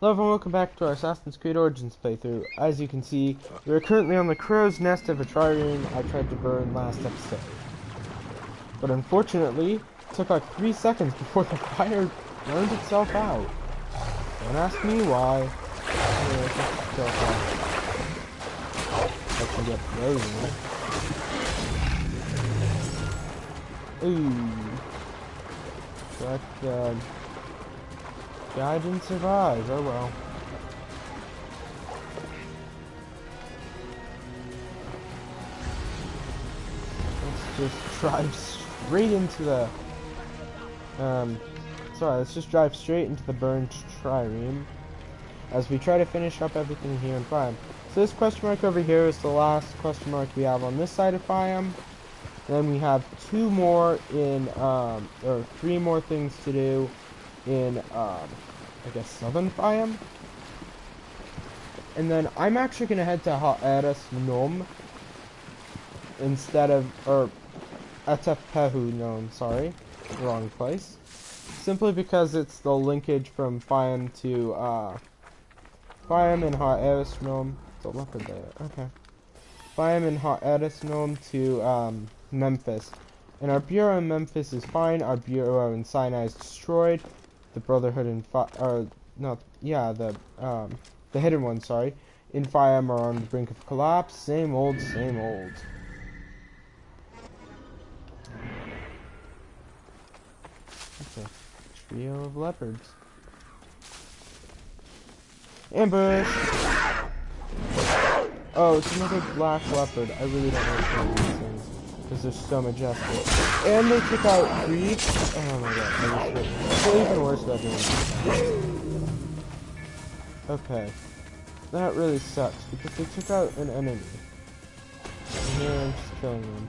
Hello everyone, welcome back to our Assassin's Creed Origins playthrough. As you can see, we are currently on the crow's nest of a trireme I tried to burn last episode. But unfortunately, it took like 3 seconds before the fire burned itself out. Don't ask me why. I can get frozen. Ooh. But, guy didn't survive, oh well. Let's just drive straight into the, let's just drive straight into the burned trireme as we try to finish up everything here in Fayium. So this question mark over here is the last question mark we have on this side of Fayium. Then we have 2 more in, or 3 more things to do in, I guess southern Fayium. And then I'm actually going to head to Edaug-ethanb instead of, or Edaug-ethanb, sorry, wrong place. Simply because it's the linkage from Fayium to, Fayium and Edaug-ethanb. It's a leopard there, okay. Fayium and Edaug-ethanb to, Memphis. And our bureau in Memphis is fine. Our bureau in Sinai is destroyed. The Brotherhood in the hidden ones, sorry, in Fayium are on the brink of collapse. Same old, same old. It's a trio of leopards. Ambush! Oh, it's another black leopard. I really don't understand these things because they're so majestic. And they took out 3. Oh my god, I feel even worse about doing this. Okay. That really sucks because they took out an enemy. And here I'm just killing them.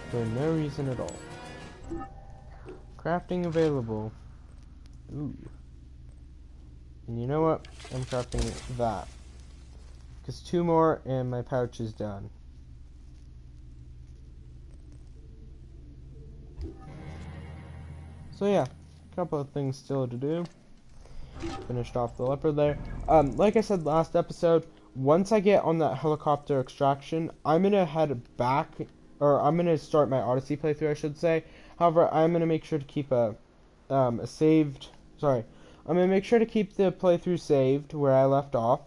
For no reason at all. Crafting available. Ooh. And you know what? I'm crafting that. Because 2 more and my pouch is done. So yeah, a couple of things still to do. Finished off the leopard there. Like I said last episode, once I get on that helicopter extraction, I'm gonna head back, or I'm gonna start my Odyssey playthrough, I should say. However, I'm gonna make sure to keep I'm gonna make sure to keep the playthrough saved where I left off.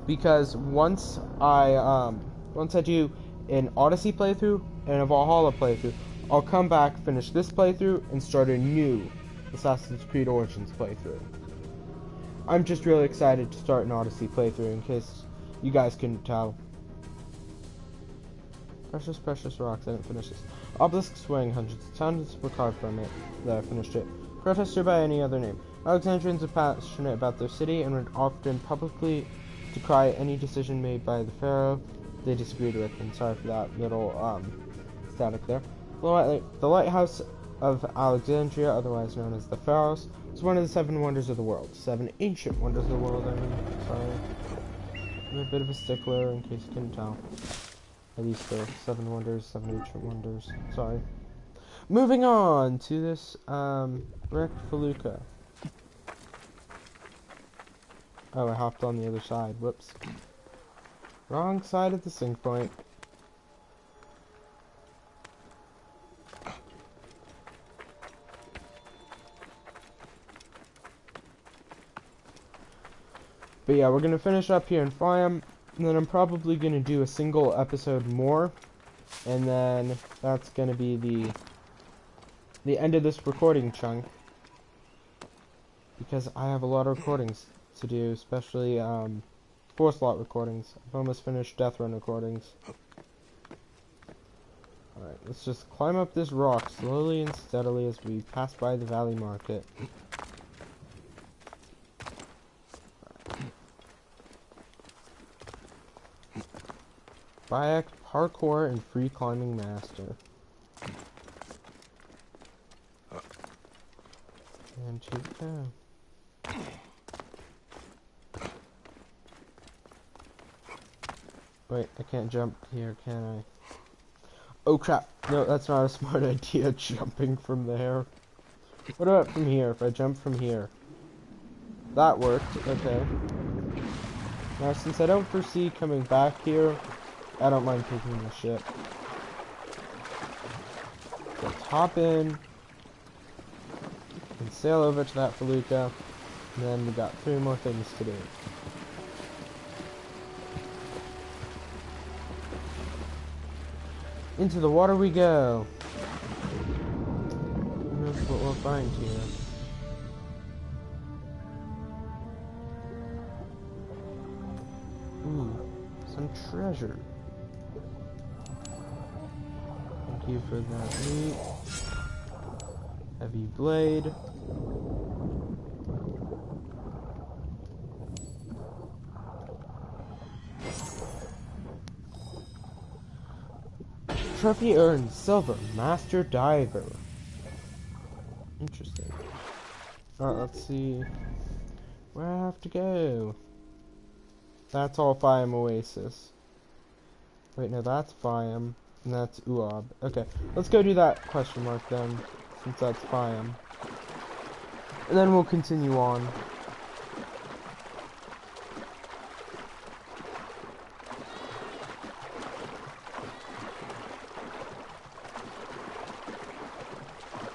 Because once I do an Odyssey playthrough and a Valhalla playthrough, I'll come back, finish this playthrough, and start a new Assassin's Creed Origins playthrough. I'm just really excited to start an Odyssey playthrough in case you guys couldn't tell. Precious rocks, I didn't finish this. Obelisks weighing hundreds of tons were carved from it. There, I finished it. Protester by any other name. Alexandrians are passionate about their city and would often publicly decry any decision made by the pharaoh they disagreed with. And sorry for that little static there. The lighthouse of Alexandria, otherwise known as the Pharos, is one of the 7 wonders of the world. 7 ancient wonders of the world, I mean. Sorry. I'm a bit of a stickler in case you couldn't tell. At least for 7 wonders, 7 ancient wonders. Sorry. Moving on to this wrecked felucca. Oh, I hopped on the other side. Whoops. Wrong side of the sync point. But yeah, we're gonna finish up here in Fayium, and then I'm probably gonna do a single episode more, and then that's gonna be the end of this recording chunk, because I have a lot of recordings to do, especially 4-slot recordings. I've almost finished death run recordings. Alright, let's just climb up this rock slowly and steadily as we pass by the valley market. Bayek parkour and free climbing master. And here we go. Wait, I can't jump here, can I? Oh crap! No, that's not a smart idea, jumping from there. What about from here, if I jump from here? That worked. Okay. Now, since I don't foresee coming back here, I don't mind taking the ship. Let's hop in and sail over to that felucca, and then we got 3 more things to do. Into the water we go. Who knows what we'll find here? Ooh, some treasure. Thank you for that meat. Heavy blade. Trophy earned silver, master diver. Interesting. Alright, let's see where I have to go. That's all Fayium Oasis. Wait, no, that's Fayium, and that's Uab. Okay, let's go do that question mark then, since that's Fayium. And then we'll continue on.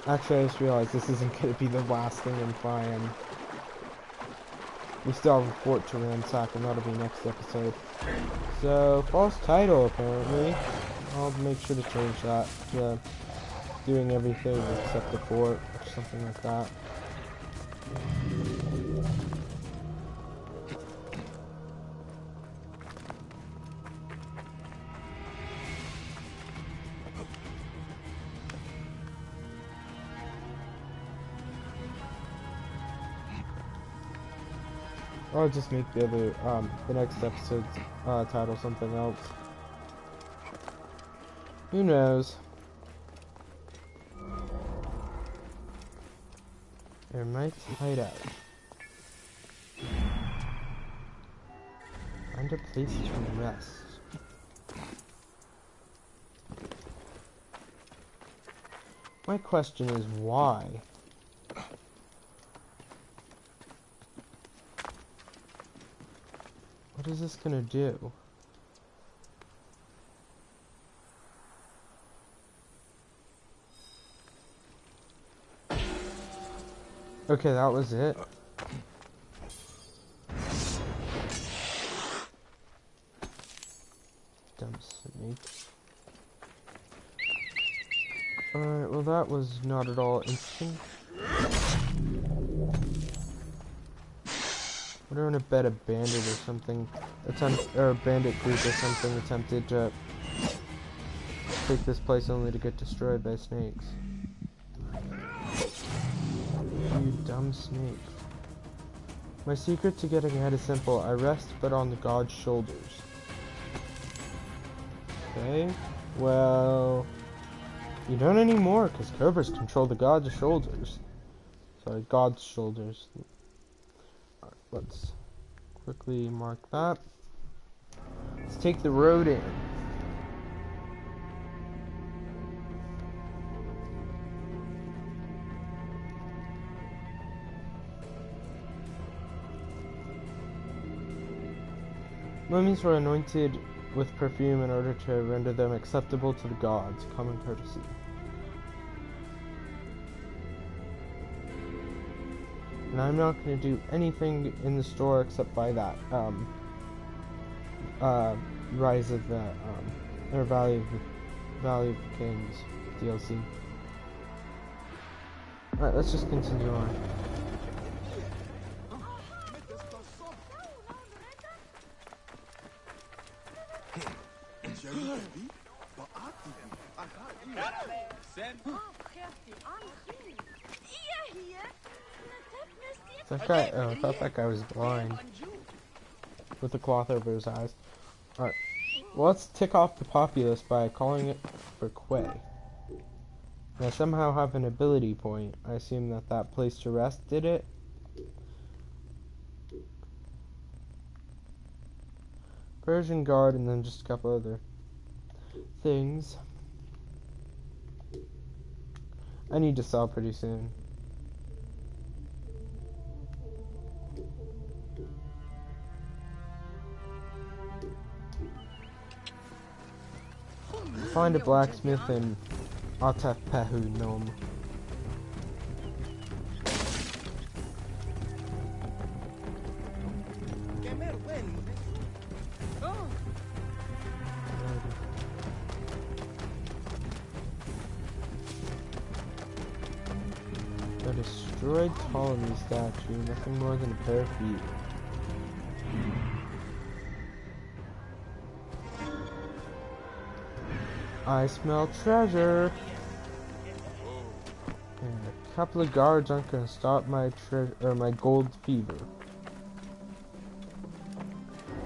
Actually, I just realized this isn't going to be the last thing in Fayium. We still have a fort to ransack, and that'll be next episode. So, false title, apparently. I'll make sure to change that to doing everything except the fort, or something like that. Or I'll just make the other, the next episode's title something else. Who knows? There might hide out. Find a place to rest. My question is why? What is this gonna do? Okay, that was it. Dumb snake. Alright, well that was not at all interesting. What if a bed a bandit or something or a bandit group or something attempted to take this place only to get destroyed by snakes? You dumb snake. My secret to getting ahead is simple. I rest but on the god's shoulders. Okay, well, you don't anymore because cobras control the god's shoulders. Sorry, god's shoulders. Let's quickly mark that. Let's take the road in. Mummies were anointed with perfume in order to render them acceptable to the gods, common courtesy. And I'm not going to do anything in the store except buy that, Rise of the, or Valley of the Kings DLC. Alright, let's just continue on. That guy, oh, I thought that guy was blind. With the cloth over his eyes. Alright. Well, let's tick off the populace by calling it for Quay. And I somehow have an ability point. I assume that that place to rest did it. Persian guard and then just a couple other things. I need to sell pretty soon. Find a blacksmith in Edaug-ethanb. A destroyed Ptolemy statue, nothing more than a pair of feet. I smell treasure! And a couple of guards aren't gonna stop my my gold fever.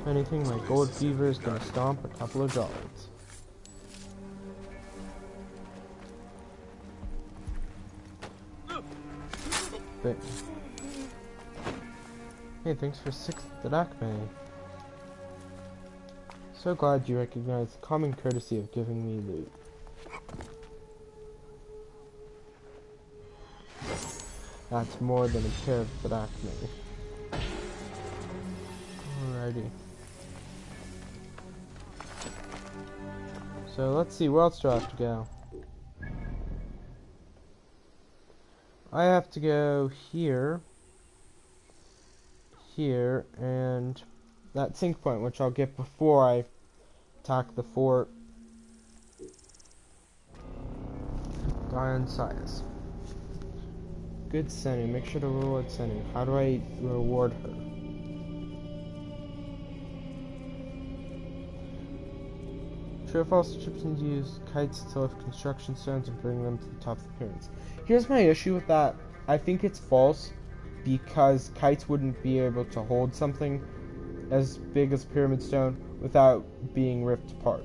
If anything, my gold fever is gonna stomp a couple of guards. But, hey, thanks for 6th Edaug-ethanb. So glad you recognize the common courtesy of giving me loot. That's more than a pair of Edaug-ethanb. Alrighty. So let's see, where else do I have to go? I have to go here, here, and that sync point, which I'll get before I attack the fort. Dionysius. Good Senny. Make sure to reward Senny. How do I reward her? True or false, Egyptians use kites to lift construction stones and bring them to the top of the pyramids. Here's my issue with that. I think it's false because kites wouldn't be able to hold something as big as a pyramid stone without being ripped apart.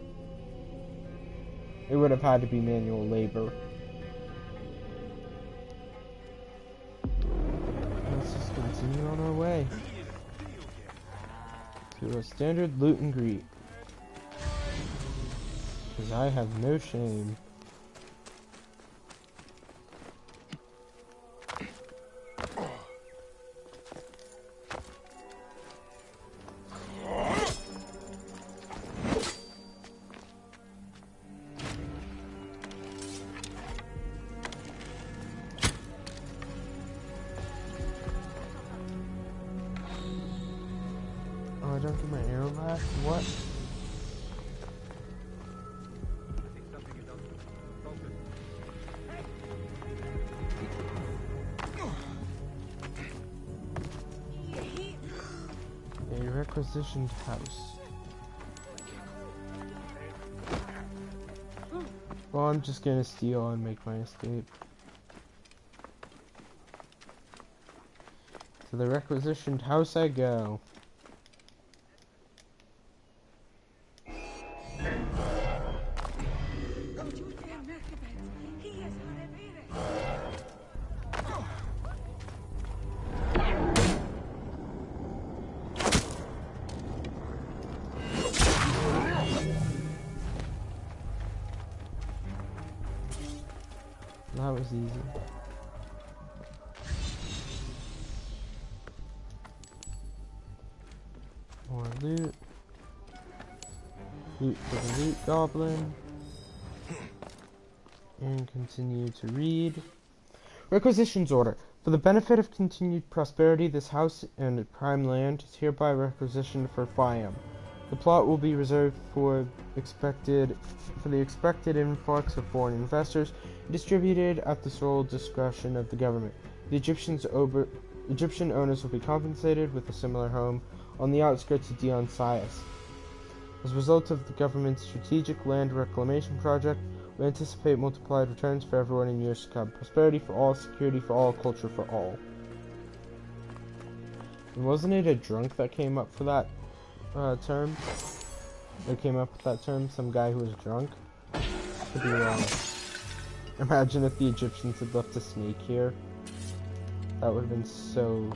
It would have had to be manual labor. Let's just continue on our way to a standard loot and greet. Because I have no shame. Oh, I don't get my arrow back? What? A requisitioned house. Well, I'm just gonna steal and make my escape. To the requisitioned house I go. That was easy. More loot. Loot for the loot goblin. And continue to read. Requisitions order. For the benefit of continued prosperity, this house and prime land is hereby requisitioned for Fayium. The plot will be reserved for the expected influx of foreign investors, distributed at the sole discretion of the government. The Egyptian owners will be compensated with a similar home on the outskirts of Dionysius. As a result of the government's strategic land reclamation project, we anticipate multiplied returns for everyone in years to come. Prosperity for all, security for all, culture for all. And wasn't it a drunk that came up for that term? They came up with that term, some guy who was drunk? Could be wrong. Imagine if the Egyptians had left a snake here. That would have been so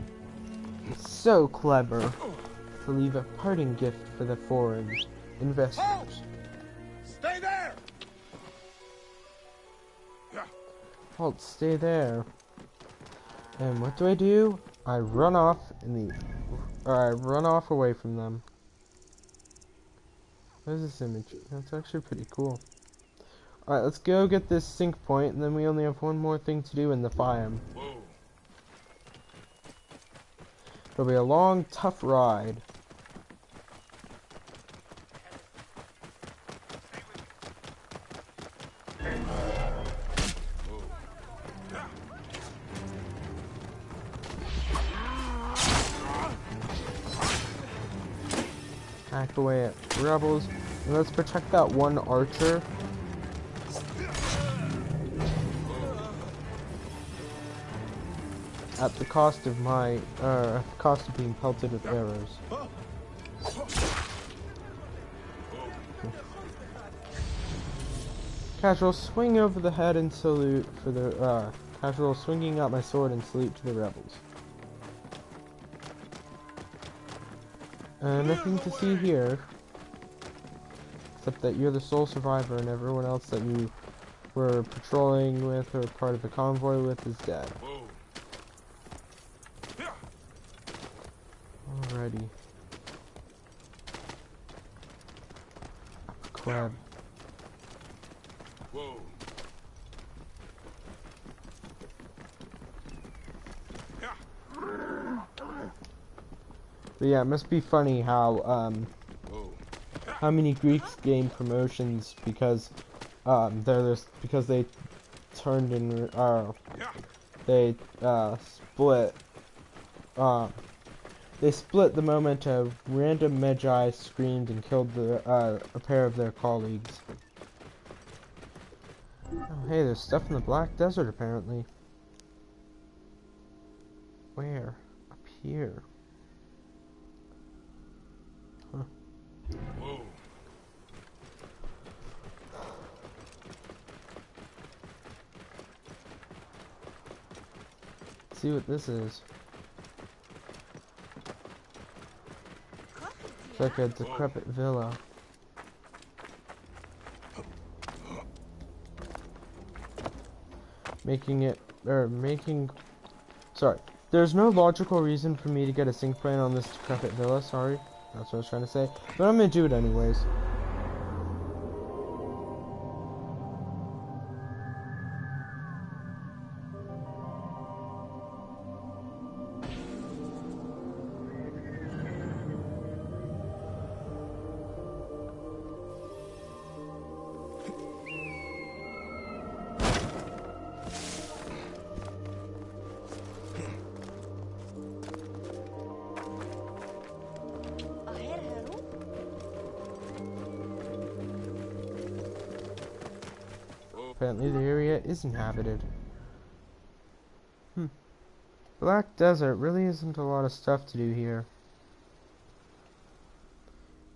clever to leave a parting gift for the foreign investors. Halt! Stay there! Halt, stay there. And what do? I run off I run off away from them. What is this image? That's actually pretty cool. Alright, let's go get this sync point, and then we only have one more thing to do in the Fayium. It'll be a long, tough ride. Hack away at rebels. And let's protect that one archer. At the cost of my, cost of being pelted with arrows. Casual swing over the head and salute for the, casual swinging out my sword and salute to the rebels. Nothing to see here, except that you're the sole survivor and everyone else that you were patrolling with or part of the convoy with is dead. Alrighty. Crab. Whoa. But yeah, it must be funny how many Greeks gain promotions because because they turned in they split the moment a random Magi screamed and killed a pair of their colleagues. Oh, hey, there's stuff in the Black Desert apparently. Where? Up here. Huh. Whoa. Let's see what this is. It's like a decrepit villa. Sorry. There's no logical reason for me to get a sync point on this decrepit villa, sorry. That's what I was trying to say. But I'm gonna do it anyways. Apparently the area is inhabited. Black Desert really isn't a lot of stuff to do here.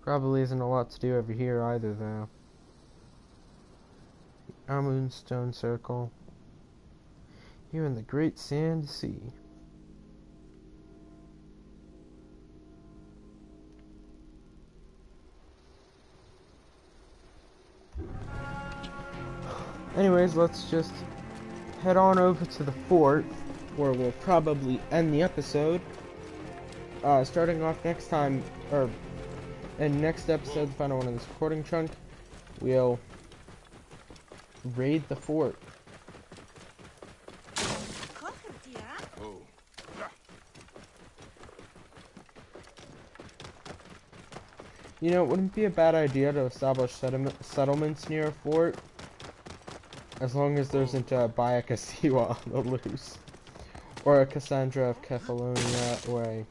Probably isn't a lot to do over here either though. The Amun Stone Circle. Here in the Great Sand Sea. Anyways, let's just head on over to the fort, where we'll probably end the episode. Starting off next time, or in next episode, the final one of this recording chunk, we'll raid the fort. You know, it wouldn't be a bad idea to establish settlements near a fort. As long as there isn't a Bayakasiwa on the loose. Or a Cassandra of Kefalonia, or a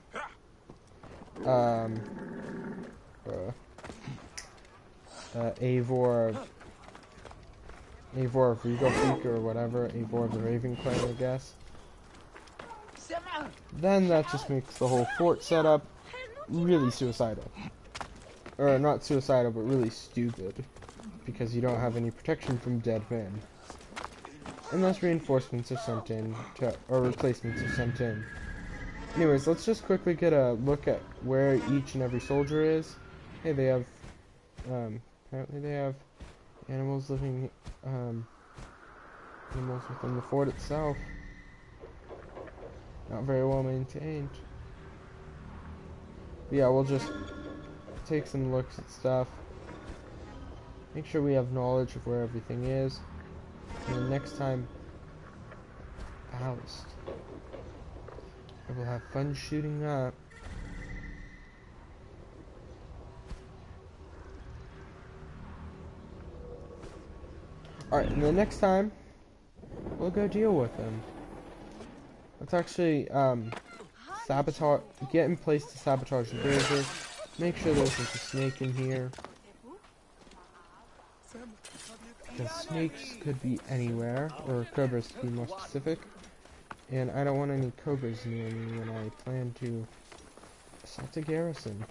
Eivor of Regal Peak or whatever, Eivor of the Raven Clan, I guess. Then that just makes the whole fort setup really suicidal. Or not suicidal, but really stupid. Because you don't have any protection from dead men. Unless reinforcements are sent in, or replacements are sent in. Anyways, let's just quickly get a look at where each and every soldier is. Hey, they have, apparently they have animals living, animals within the fort itself. Not very well maintained. But yeah, we'll just take some looks at stuff. Make sure we have knowledge of where everything is. And then next time, ballast. I will have fun shooting that. Alright, and the next time, we'll go deal with him. Let's actually, sabotage, get in place to sabotage the brazier. Make sure there's just a snake in here. The snakes could be anywhere, or cobras to be more specific. And I don't want any cobras near me when I plan to assault a garrison.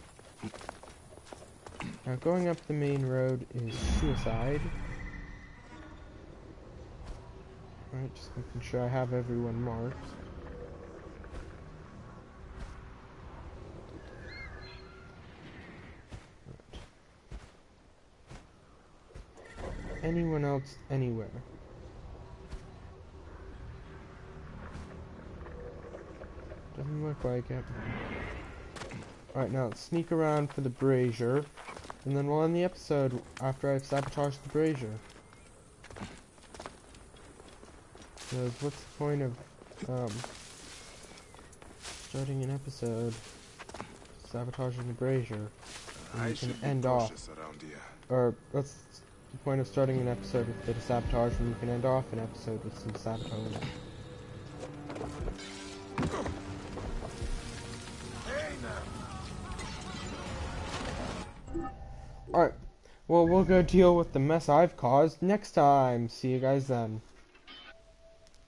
Now going up the main road is suicide. Alright, just making sure I have everyone marked. Anyone else anywhere? Doesn't look like it. Alright, now let's sneak around for the brazier, and then we'll end the episode after I've sabotaged the brazier. Because what's the point of starting an episode sabotaging the brazier when you can end off, or what's the point of starting an episode with a bit of sabotage when you can end off an episode with some sabotage? Alright, well, we'll go deal with the mess I've caused next time. See you guys then.